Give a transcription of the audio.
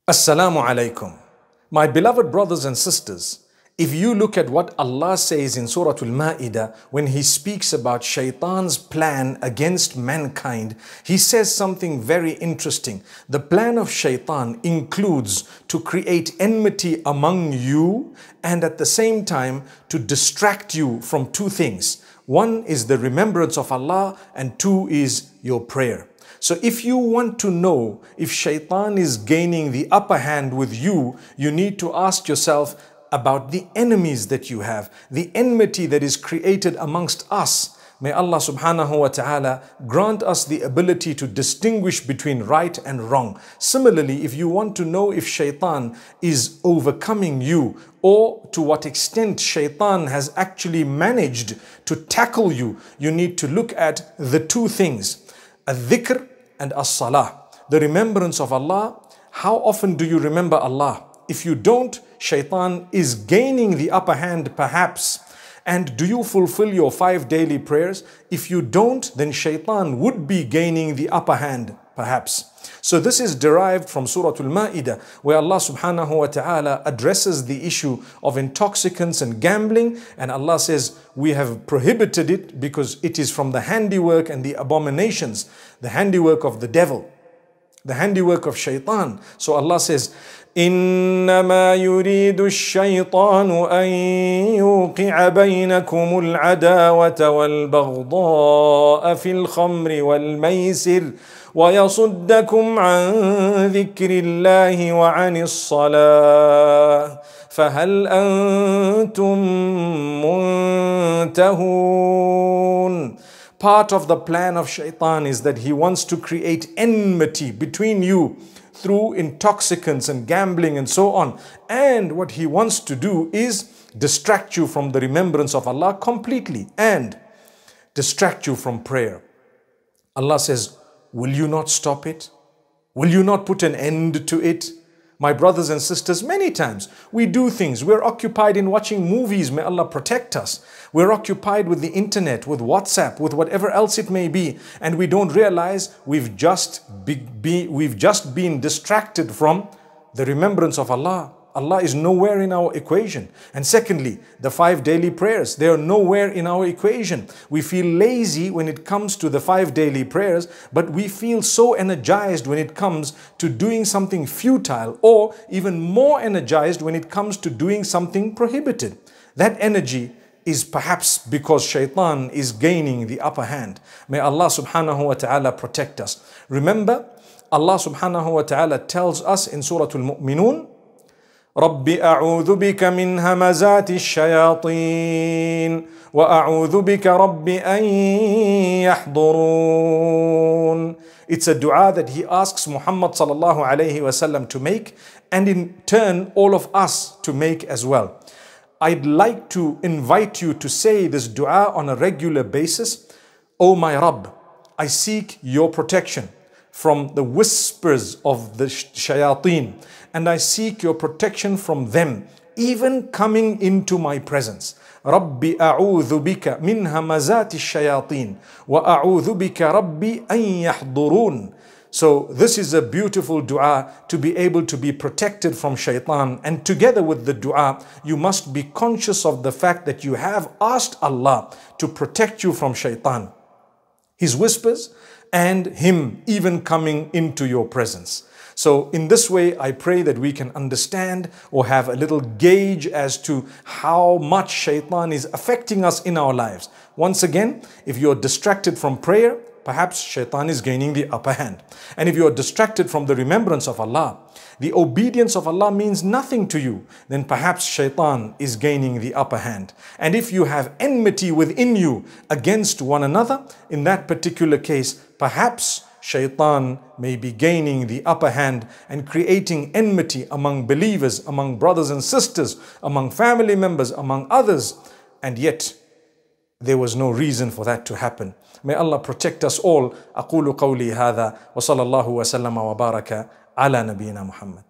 Assalamu alaikum. My beloved brothers and sisters, if you look at what Allah says in Surah Al-Ma'idah when He speaks about Shaitan's plan against mankind, He says something very interesting. The plan of Shaitan includes to create enmity among you and at the same time to distract you from two things. One is the remembrance of Allah and two is your prayer. So if you want to know if Shaitan is gaining the upper hand with you, you need to ask yourself about the enemies that you have, the enmity that is created amongst us. May Allah subhanahu wa ta'ala grant us the ability to distinguish between right and wrong. Similarly, if you want to know if Shaitan is overcoming you or to what extent Shaitan has actually managed to tackle you, you need to look at the two things. Al-dhikr and as-salah. The remembrance of Allah. How often do you remember Allah? If you don't, Shaitan is gaining the upper hand perhaps. And do you fulfill your 5 daily prayers? If you don't, then Shaitan would be gaining the upper hand perhaps. So this is derived from Surah Al-Ma'idah, where Allah subhanahu wa ta'ala addresses the issue of intoxicants and gambling, and Allah says we have prohibited it because it is from the handiwork and the abominations, the handiwork of the devil, the handiwork of Shaitan. So Allah says, إنما يريد الشيطان أن يوقع بينكم العداوة والبغضاء في الخمر والميسر ويصدكم عن ذكر الله وعن الصلاة فهل أنتم منتهون. Part of the plan of Shaitan is that he wants to create enmity between you through intoxicants and gambling and so on. And what he wants to do is distract you from the remembrance of Allah completely and distract you from prayer. Allah says, will you not stop it? Will you not put an end to it? My brothers and sisters, many times we do things. We're occupied in watching movies. May Allah protect us. We're occupied with the internet, with WhatsApp, with whatever else it may be. And we don't realize we've just been distracted from the remembrance of Allah. Allah is nowhere in our equation. And secondly, the 5 daily prayers, they are nowhere in our equation. We feel lazy when it comes to the 5 daily prayers, but we feel so energized when it comes to doing something futile, or even more energized when it comes to doing something prohibited. That energy is perhaps because Shaitan is gaining the upper hand. May Allah subhanahu wa ta'ala protect us. Remember, Allah subhanahu wa ta'ala tells us in Surah Al-Mu'minun, رب أعوذ بك من همزات الشياطين وأعوذ بك رب أن يحضرون. It's a dua that he asks Muhammad sallallahu alayhi wasallam to make, and in turn all of us to make as well. I'd like to invite you to say this dua on a regular basis. O my Rabb, I seek your protection from the whispers of the shayateen, and I seek your protection from them, even coming into my presence. Rabbi a'udhu bika min hamazati shayateen wa a'udhu bika rabbi an yahdurun. So this is a beautiful dua to be able to be protected from shaitan. And together with the dua, you must be conscious of the fact that you have asked Allah to protect you from shaitan, his whispers, and him even coming into your presence. So in this way, I pray that we can understand or have a little gauge as to how much shaitan is affecting us in our lives. Once again, if you're distracted from prayer, perhaps shaitan is gaining the upper hand. And if you are distracted from the remembrance of Allah, the obedience of Allah means nothing to you, then perhaps shaitan is gaining the upper hand. And if you have enmity within you against one another, in that particular case, perhaps shaitan may be gaining the upper hand and creating enmity among believers, among brothers and sisters, among family members, among others. And yet, there was no reason for that to happen. May Allah protect us all. أقول قولي هذا وصلى الله وسلم وبارك على نبينا محمد.